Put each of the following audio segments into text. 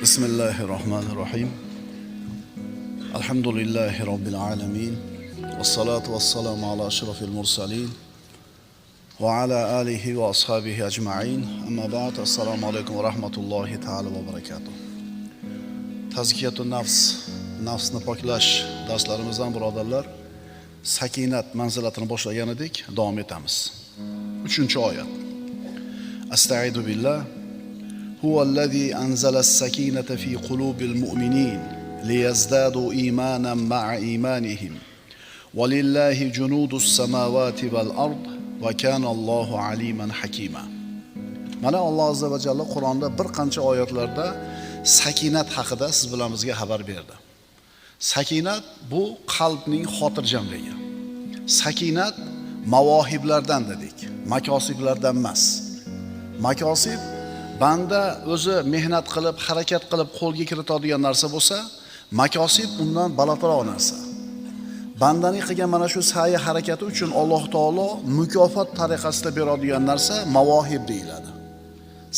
Bismillahirrahmanirrahim. Alhamdulillahi Rabbil alamin. Wassalatu wassalamu ala ashrafil mursalin. Wa ala alihi wa ashabihi ajma'in. Amma ba'd. Assalomu alaykum wa rahmatullohi ta'ala va barakatuh. Tazkiyatun nafs, nafsni poklash darslarimizdan birodarlar, sakinat manzilatini boshlagan edik, davom etamiz. 3-oyat. Astaidu billah. هو الذي أنزل السكينة في قلوب المؤمنين ليزدادوا إيمانا مع إيمانهم ولله جنود السماوات والأرض وكان الله عليما حكيما. Mana Alloh azza va jalla Qur'onda bir qancha oyatlarda sakinat haqida siz bilan bizga xabar berdi. Sakinat bu qalbning xotirjamligi. Sakinat mavohiblardan dedik, makosiblardan emas. Makosib banda o'zi mehnat qilib, harakat qilib qo'lga kiritadigan narsa bo'lsa, makosib undan balandroq narsa. Bandaning qilgan mana shu sa'yi harakati uchun Alloh taolo mukofot tariqasida beradigan narsa mavohib deyiladi.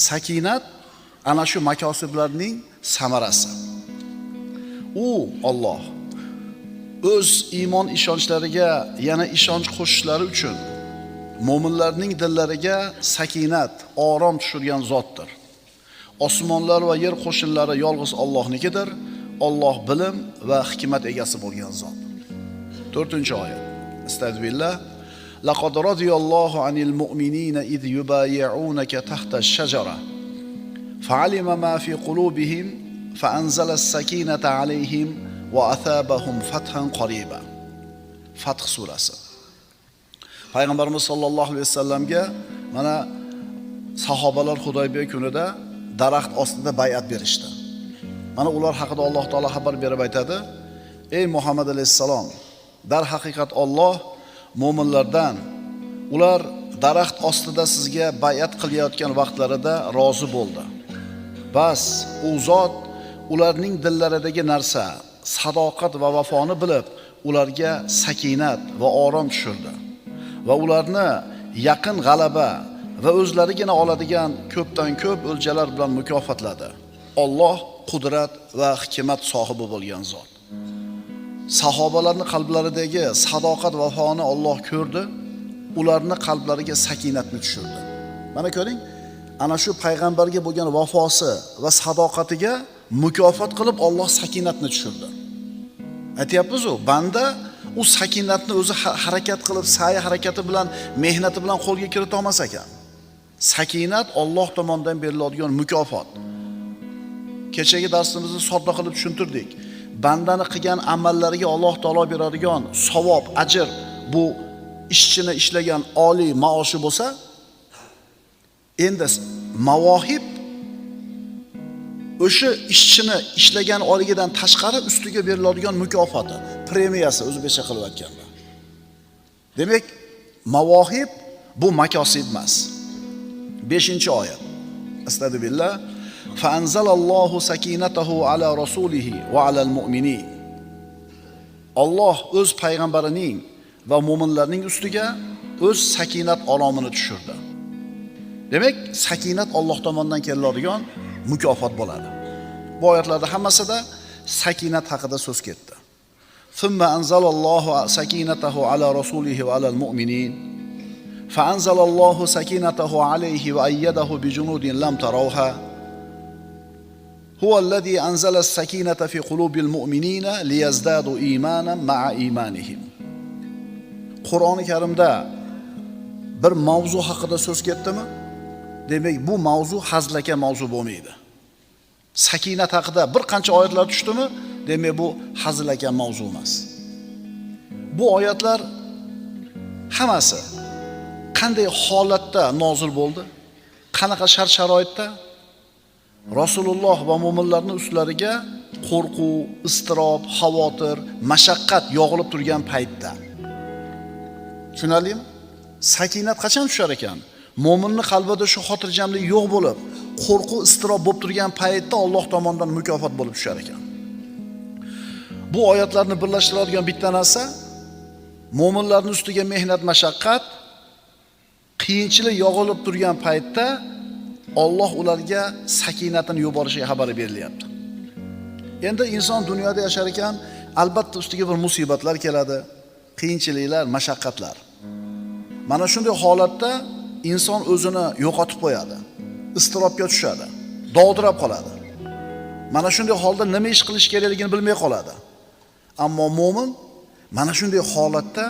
Sakinat ana shu makosiblarning samarasi. U Alloh o'z iymon ishonchlariga yana ishonch qo'shishlari uchun mo'minlarning dillariga sakinat, orom tushirgan zotdir. Osmonlar va yer qo'shinlari yolg'iz Allohnikidir. Alloh bilim va hikmat egasi bo'lgan zot. 4-oyat. Astagfirullah. Laqad radiyallohu anil mu'minina id yubay'unaka tahta ash-shajara. Fa'alima ma fi qulubihim fa'anzala as-sakinata 'alayhim wa athabahum fathan qariba. Fath surasi. Payg'ambarimiz sollallohu alayhi vasallamga mana sahobalar Hudaybiya kunida daraxt ostida bay'at berishdi. Mana ular haqida Alloh taolo xabar berib aytadi: "Ey Muhammad alayhisalom, dar haqiqat Alloh mo'minlardan ular daraxt ostida sizga bay'at qilayotgan vaqtlarida rozi bo'ldi. Bas, u zot ularning dillaridagi narsa, sadoqat va vafoni bilib, ularga sakinat va orom tushirdi. Va ularni yaqin g'alaba va o'zlarigina oladigan ko'pdan ko'p o'ljalar bilan mukofotladi. Alloh qudrat va hikmat sohibi bo'lgan zot." Sahobalarning qalblaridagi sadoqat va vafoni Alloh ko'rdi, ularni qalblariga sakinatni tushirdi. Mana ko'ring, ana shu payg'ambarga bo'lgan vafosi va sadoqatiga mukofot qilib Alloh sakinatni tushirdi. Aytyapmiz-ku, banda u sakinatni o'zi harakat qilib, sa'y harakati bilan, mehnati bilan qo'lga kirita olmas ekan. Sakinat Alloh tomonidan beriladigan mukofot. Kechagi darsimizni sodda qilib tushuntirdik. Bandani qilgan amallariga Alloh taolo beradigan savob, ajr, bu ishchini ishlagan oliy maoshi bo'lsa, endi mavohib o'sha ishchini ishlagan oligidan tashqari ustiga beriladigan mukofoti, premiyasi o'zbekcha qilib aytganda. Demak, mavohib bu makosib emas. 5-oyat. Astagfirullah. Fa anzalallohu sakinatahu ala rasulihi va alal mu'minin. Alloh o'z payg'ambarining va mu'minlarning ustiga o'z sakinat olomini tushirdi. Demak, sakinat Alloh tomonidan keladigan mukofot bo'ladi. Bu oyatlarda hammasida sakinat haqida so'z ketdi. Thumma anzalallohu sakinatahu ala rasulihi va alal mu'minin. Fa anzalallohu sakinatahu alayhi va ayyadahu bi junudin lam tarawha. Huwa alladhi anzala as-sakinata fi qulubil mu'minina liyazdadu imanan ma'a imanihim. Qur'oni Karimda bir mavzu haqida so'z ketdimi? Demak, bu mavzu hazlaka mavzu bo'lmaydi. Sakinat haqida bir qancha oyatlar tushdimi? Demak, bu hazlaka mavzu emas. Bu oyatlar hammasi qanday holatda nozil bo'ldi? Qanaqa shart-sharoitda? Rasululloh va mu'minlarning ustlariga qo'rquv, iztirob, xavotir, mashaqqat yog'ilib turgan paytda. Tushunarlimi? Sakinat qachon tushar ekan? Mo'minning qalbida shu xotirjamlik yo'q bo'lib, qo'rquv, iztirob bo'lib turgan paytda Alloh tomonidan mukofot bo'lib tushar ekan. Bu oyatlarni birlashtiradigan bitta narsa mo'minlarning ustiga mehnat, mashaqqat, qiyinchilik yog'ilib turgan paytda Alloh ularga sakinatini yuborishiga xabar berilyapti. Endi inson dunyoda yashar ekan, albatta ustiga bir musibatlar keladi, qiyinchiliklar, mashaqqatlar. Mana shunday holatda inson o'zini yo'qotib qo'yadi, iztirobga tushadi, dovdirab qoladi. Mana shunday holda nima ish qilish kerakligini bilmay qoladi. Ammo mu'min mana shunday holatda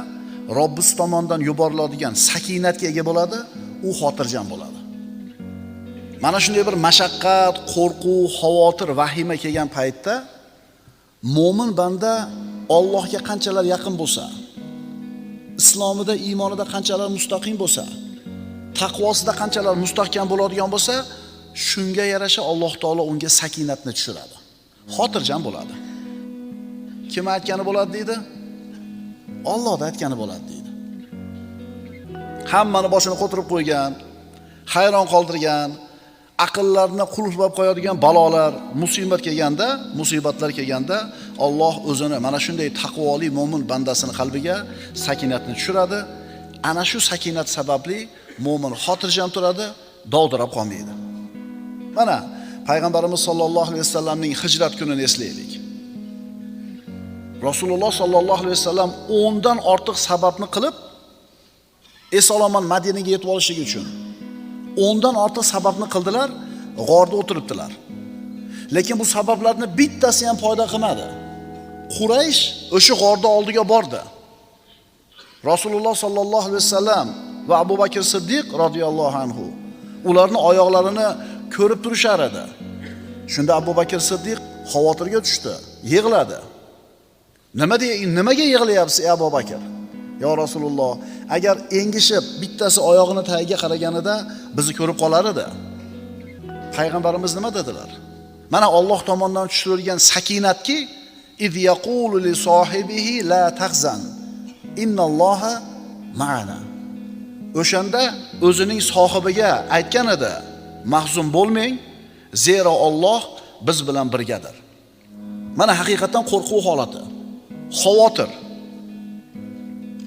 Robbis tomonidan yuboriladigan sakinatga ega bo'ladi, u xotirjam bo'ladi. Mana shunday bir mashaqqat, qo'rquv, xavotir, vahima kelgan paytda mu'min banda Allohga qanchalar yaqin bo'lsa, islomida, iymonida qanchalar mustaqim bo'lsa, taqvosida qanchalar mustahkam bo'ladigan bo'lsa, shunga yarasha Alloh taolo unga sakinatni tushiradi. Xotirjam bo'ladi. Kim aytgani bo'ladi deydi? Allohda aytgani bo'ladi deydi. Hammani boshini qo'tirib qo'ygan, hayron qoldirgan, aqllarni qulflab qo'yadigan balolar, musibatlar kelganda Alloh o'zini mana shunday taqvoli mo'min bandasini qalbiga sakinatni tushiradi. Ana shu sakinat sababli mo'min xotirjam turadi, dovdirab qolmaydi. Mana payg'ambarimiz sollallohu alayhi vasallamning hijrat kunini eslaylik. Rasululloh sollallohu alayhi vasallam 10 dan ortiq sababni qilib eson-omon Madinaga yetib olishligi uchun 10 dan ortiq sababni qildilar, g'orda o'tiribdilar. Lekin bu sabablarni bittasi ham foyda qilmadi. Quraysh o'sha g'orda oldiga bordi. Rasululloh sollallohu alayhi vasallam va Abu Bakr Siddiq radhiyallohu anhu ularning oyoqlarini ko'rib turishar edi. Shunda Abu Bakr Siddiq xavotirga tushdi, yig'ladi. Nimaga yig'layapsiz ey Abu Bakr? Ya Rasululloh, agar engishib bittasi oyog'ini tagiga qaraganida bizni ko'rib qolar edi. Payg'ambarimiz nima dedilar? Mana Alloh tomonidan tushirilgan sakinatki, iz yaqulu li sohibihi la tahzan innalloha ma'ana. O'shanda o'zining sohibiga aytgan edi, mahzun bo'lmang, zero Alloh biz bilan birgadir. Mana haqiqatan qo'rquv holati, xavotir.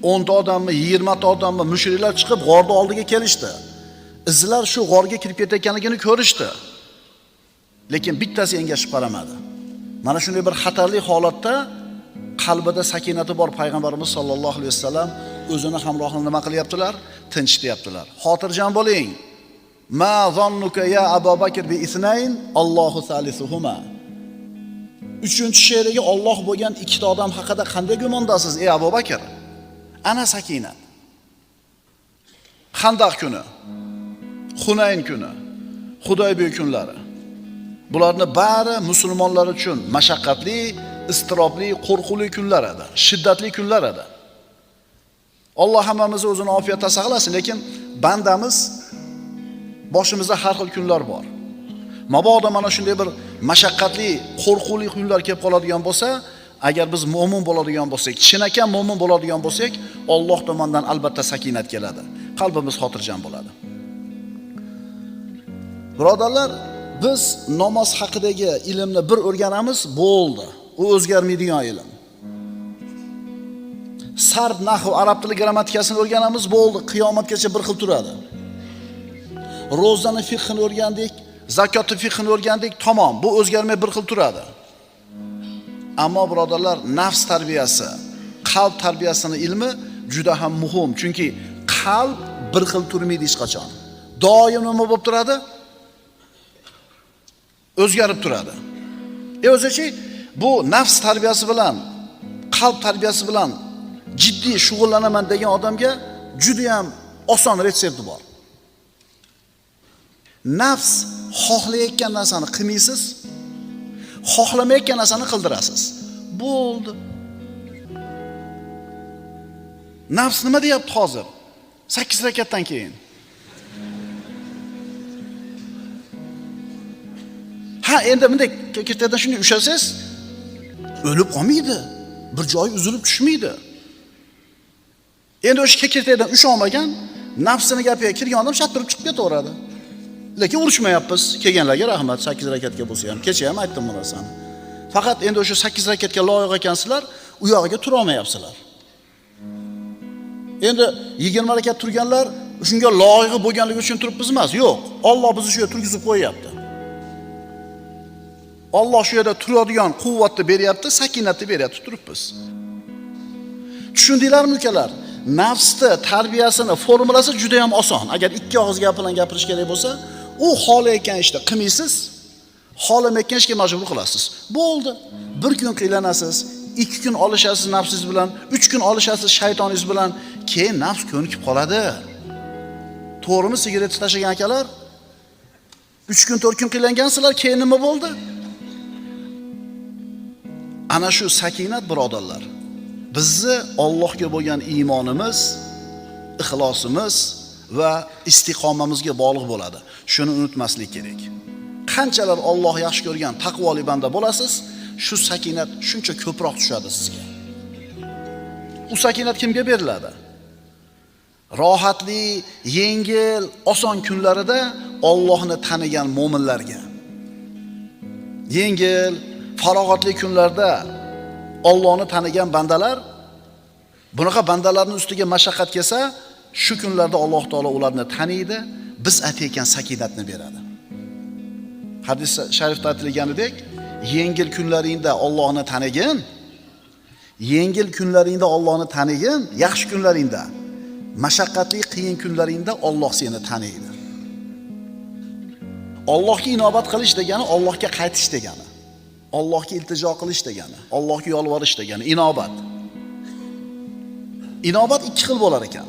10 ta odammi, 20 ta odammi mushriklar chiqib g'orda oldiga kelishdi. Izlar shu g'orga kirib ketayotganligini ko'rishdi. Lekin bittasi engashib qaramadi. Mana shunday bir xatarli holatda qalbida sakinati bor payg'ambarimiz sollallohu alayhi vasallam o'zini hamrohini nima qilyaptilar? Tinchlayaptilar. Xotirjam bo'ling. Ma zannuka ya Abu Bakr bi isnayn Allohu salisuhuma. 3-she'riga Alloh bo'lgan ikkita odam haqida qanday gumondasiz ey Abu Bakr? Ana sakinat. Xandaq kuni, Hunayn kuni, Hudaybiya kunlari. Bularning bari musulmonlar uchun mashaqqatli, istirobli, qo'rquvli kunlar edi, shiddatli kunlar edi. Alloh hammamizni o'zini ofiyatda saqlasin, lekin bandamiz boshimizda har xil kunlar bor. Mabodo mana shunday bir mashaqqatli, qo'rquvli kunlar kelib qoladigan bo'lsa, agar biz mo'min bo'ladigan bo'lsak, chinakam mo'min bo'ladigan bo'lsak, Alloh tomonidan albatta sakinat keladi. Qalbimiz xotirjam bo'ladi. Birodarlar, biz namoz haqidagi ilmni bir o'rganamiz, bo'ldi. U o'zgarmaydigan ilm. Sarf, nahv, arab tili grammatikasini o'rganamiz, bo'ldi. Qiyomatgacha bir xil turadi. Ro'zani fiqhini o'rgandik, zakotni fiqhini o'rgandik, tamom, bu o'zgarmay bir xil turadi. Ammo birodarlar, nafs tarbiyasi, qalb tarbiyasining ilmi juda ham muhim, chunki qalb bir xil turmaydi hech qachon. Doim nima bo'lib turadi? O'zgarib turadi. O'zichi bu nafs tarbiyasi bilan, qalb tarbiyasi bilan jiddiy shug'ullanaman degan odamga juda ham oson retsepti bor. Nafs xohlayotgan narsani qilmaysiz, xohlamayotgan narsani qildirasiz. Bo'ldi. Nafs nima deyapti hozir? 8 rakatdan keyin. Ha, endi bunday ketayotgan shunday ushlasangiz, o'lib qolmaydi. Bir joy uzilib tushmaydi. Endi o'sha ketayotgan usholmagan, nafsini gapiga kirgan odam shattirib chiqib ketaveradi. Lekin urushmayapmiz. Kelganlarga rahmat, 8 rakatga bo'lsa ham. Kecha ham aytdim bu narsani. Faqat endi o'sha 8 rakatga loyiq ekansizlar, u yog'iga tura olmayapsizlar. Endi 20 rakat turganlar shunga loyiq bo'lganligi uchun turibmiz emas. Yo'q, Alloh bizni shu yerga turgizib qo'yapti. Alloh shu yerda turadigan quvvatni beryapti, sakinatni beryapti turibmiz. Tushundinglarmi ukalar? Nafsni tarbiyasini formulasi juda ham oson. Agar ikki og'iz gap bilan gapirish kerak bo'lsa, u xohlayotgan ishni qilmaysiz, xohlamayotgan ishga majbur qilasiz. Bo'ldi. Bir kun qiylanasiz, 2 kun olishasiz nafsingiz bilan, 3 kun olishasiz shaytoningiz bilan, keyin nafs ko'nikib qoladi. To'g'rimi sigaretni tashlagan akalar? 3 kun 4 kun qiylangansizlar, keyin nima bo'ldi? Ana shu sakinat birodarlar. Bizni Allohga bo'lgan iymonimiz, ixlosimiz va istiqomamizga bog'liq bo'ladi. Shuni unutmaslik kerak. Qanchalar Alloh yaxshi ko'rgan taqvoli banda bo'lasiz, shu sakinat shuncha ko'proq tushadi sizga. U sakinat kimga beriladi? Rohatli, yengil, oson kunlarida Allohni tanigan mo'minlarga. Yengil, farog'atli kunlarda Allohni tanigan bandalar, bunaqa bandalarning ustiga mashaqqat kelsa, shu kunlarda Alloh taolo ularni taniydi, biz aytayotgan sakinatni beradi. Hadis sharifda aytilganidek, yengil kunlaringda Allohni tanigin, yengil kunlaringda Allohni tanigin, yaxshi kunlaringda, mashaqqatli qiyin kunlaringda Alloh seni taniydi. Allohga inobat qilish degani Allohga qaytish degani. Allohga iltijo qilish degani, Allohga yolvorish degani inobat. Inobat ikki xil bo'lar ekan.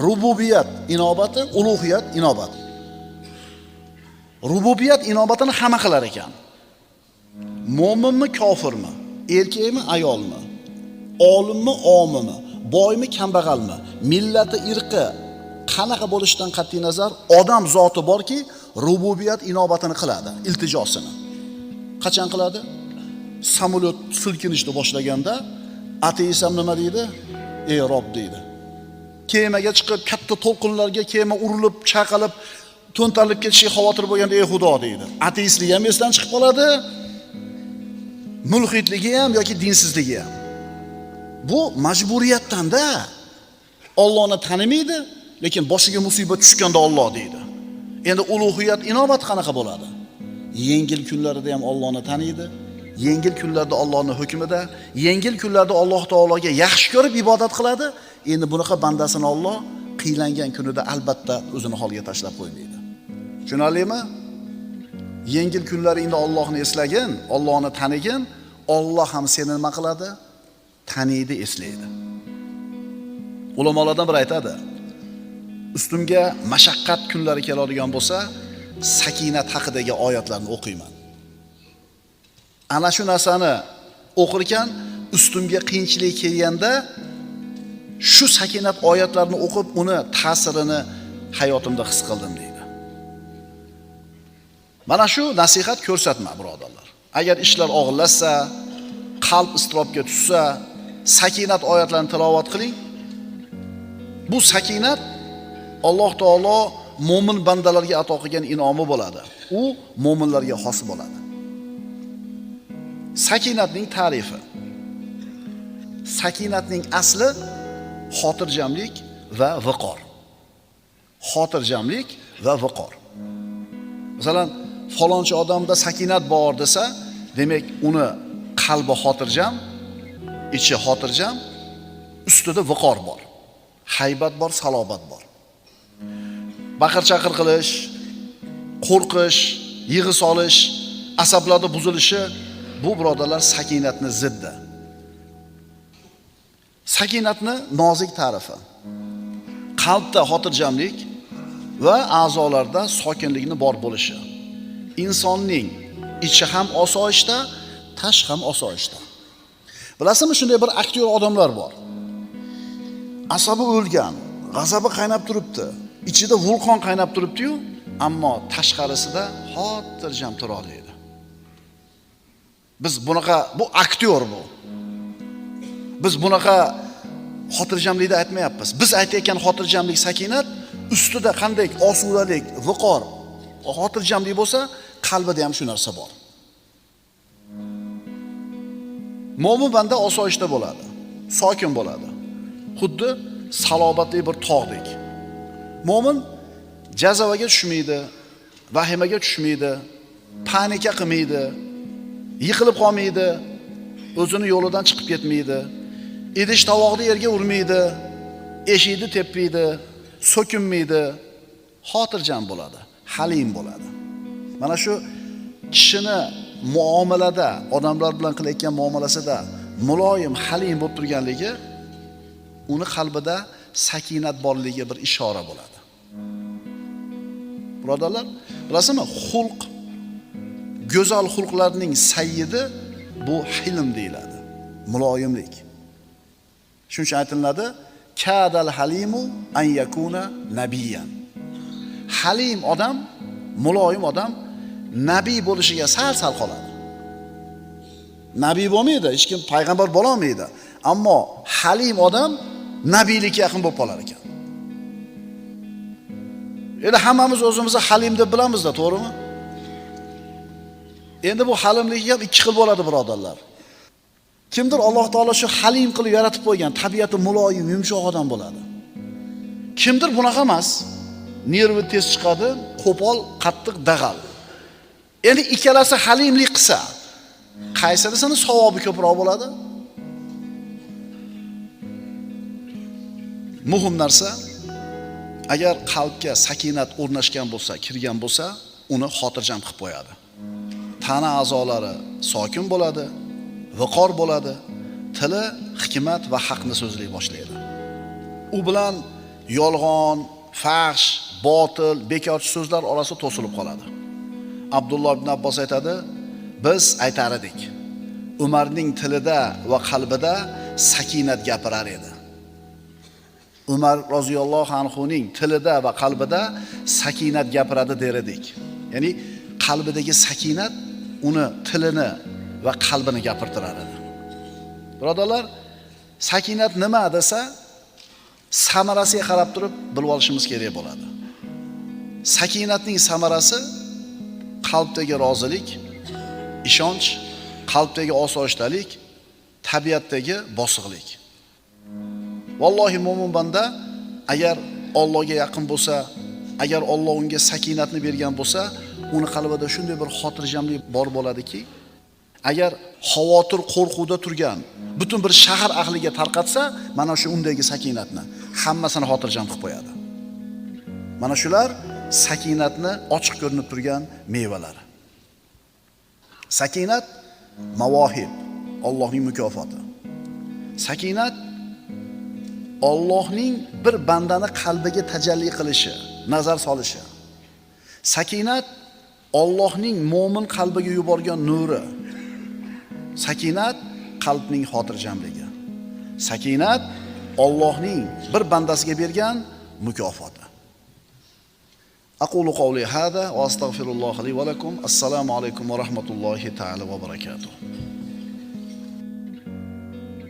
Rububiyat inobati, ulug'iyat inobati. Rububiyat inobatini hamma qilar ekan. Mo'minmi, kofirmi, erkakmi, ayolmi, olimmi, omimi, boymi, kambag'almi, millati, irqi qanaqa bo'lishidan qat'iy nazar odam zoti borki, rububiyat inobatini qiladi, iltijosini. Qachon qiladi? Samolyot silkinishni boshlaganda ateist ham nima deydi? Ey Rob deydi. Kemaga chiqib katta to'lqinlarga kema urilib, chaqalib, to'ntarilib ketishiga xavotir bo'lganda ey Xudo deydi. Ateistligi ham esdan chiqib qoladi. Mulhitligi ham yoki dinsizligi ham. Bu majburiyatdan-da. Allohni tanimaydi, lekin boshiga musibat tushganda Alloh deydi. Endi ulug'iyat inobat qanaqa bo'ladi? Yengil kunlarida ham Allohni taniydi. Yengil kunlarda Allohning hukmida, yengil kunlarda Alloh taologa yaxshi ko'rib ibodat qiladi. Endi bunaqa bandasini Alloh qiylangan kunida albatta o'zini holiga tashlab qo'ymaydi. Tushunarlimi? Yengil kunlaringda Allohni eslagin, Allohni tanigin, Alloh ham seni nima qiladi? Taniydi, eslaydi. Ulamolardan biri aytadi, ustimga mashaqqat kunlari keladigan bo'lsa, sakinat haqidagi oyatlarni o'qiyman. Ana shu narsani o'qir ekan, ustimga qiyinchilik kelganda shu sakinat oyatlarini o'qib, uni ta'sirini hayotimda his qildim deydi. Mana shu nasihat ko'rsatma birodarlar. Agar ishlar og'irlashsa, qalb iztirobga tushsa, sakinat oyatlarini tilovat qiling. Bu sakinat Alloh taolo mo'min bandalarga ato qilgan inomi bo'ladi. U mo'minlarga xos bo'ladi. Sakinatning ta'rifi. Sakinatning asli xotirjamlik va viqor. Xotirjamlik va viqor. Masalan, falonchi odamda sakinat bor desa, demak uni qalbi xotirjam, ichi xotirjam, ustida viqor bor. Haybat bor, salobat bor. Baqir-chaqir qilish, qo'rqish, yig'i solish, asablarda buzilishi bu birodarlar sakinatni ziddi. Sakinatni nozik ta'rifi. Qalbda xotirjamlik va a'zolarda sokinlikni bor bo'lishi. Insonning ichi ham osoyishta, tashqi ham osoyishta. Bilasizmi, shunday bir aktyor odamlar bor. Asabi o'lgan, g'azabi qaynab turibdi, ichida vulqon qaynab turibdi-yu, ammo tashqarisida xotirjam tura oladi. Biz bunaqa, bu aktyor bu. Biz bunaqa xotirjamlikni aytmayapmiz. Biz aytayotgan xotirjamlik, sakinat ustida qanday osudalik, viqor, xotirjamlik bo'lsa, qalbida ham shu narsa bor. Mo'min banda osoyishta bo'ladi, sokin bo'ladi. Xuddi salobatli bir tog'dek. Mo'min jazavaga tushmaydi, vahimaga tushmaydi, panika qilmaydi, yiqilib qolmaydi, o'zini yo'lidan chiqib ketmaydi, idish tovoqni yerga urmaydi, eshikni tepmaydi, so'kinmaydi, xotirjam bo'ladi, halim bo'ladi. Mana shu kishini muomalada, odamlar bilan qilayotgan muomalasida muloyim, halim bo'lib turganligi uni qalbida sakinat borligiga bir ishora bo'ladi. Birodarlar, bilasizmi, xulq, go'zal xulqlarning sayyidi bu hilm deyiladi, muloyimlik. Shuning uchun aytiladi, kadal halimu an yakuna nabiyan. Halim odam, muloyim odam nabiy bo'lishiga sal qoladi. Nabiy bo'lmaydi, hech kim payg'ambar bo'la olmaydi, ammo halim odam nabiylikka yaqin bo'lib qolar ekan. Endi hammamiz o'zimizni halim deb bilamiz-da, to'g'rimi? Endi bu halimlik ham ikki xil bo'ladi, birodarlar. Kimdir Alloh taolo shu halim qilib yaratib qo'ygan, tabiati muloyim, yumshoq odam bo'ladi. Kimdir bunaqa emas, nervi tez chiqadi, qo'pol, qattiq, dag'al. Endi ikkalasi halimlik qilsa, qaysirisini savobi ko'proq bo'ladi? Muhim narsa, agar qalbga sakinat o'rnashgan bo'lsa, kirgan bo'lsa, uni xotirjam qilib qo'yadi. Tana a'zolari sokin bo'ladi, viqor bo'ladi, tili hikmat va haqni so'zlay boshlaydi. U bilan yolg'on, fahsh, botil, bekorchi so'zlar orasi to'silib qoladi. Abdulloh ibn Abbos aytadi, biz aytar edik, Umarning tilida va qalbida sakinat gapirar edi. Umar roziyallohu anhuning tilida va qalbida sakinat gapiradi der edik. Ya'ni qalbidagi sakinat uni tilini va qalbini gapirtirar edi. Birodarlar, sakinat nima desa, samarasiga qarab turib bilib olishimiz kerak bo'ladi. Sakinatning samarasi qalbdagi rozilik, ishonch, qalbdagi osoyishtalik, tabiatdagi bosiqlik. Vallohi mo'min banda agar Allohga yaqin bo'lsa, agar Alloh unga sakinatni bergan bo'lsa, uni qalbida shunday bir xotirjamlik bor bo'ladiki, agar xavotir, qo'rquvda turgan butun bir shahar ahliga tarqatsa, mana shu undagi sakinatni hammasini xotirjam qilib qo'yadi. Mana shular sakinatni ochiq ko'rinib turgan mevalari. Sakinat mavohib, Allohning mukofoti. Sakinat Allohning bir bandani qalbiga tajalli qilishi, nazar solishi. Sakinat Allohning mo'min qalbiga yuborgan nuri. Sakinat qalbning xotirjamligi. Sakinat Allohning bir bandasiga bergan mukofoti. Aqulu qawli hada va astaghfirulloh li va lakum. Assalomu alaykum va rahmatullohi ta'ala va barakatuh.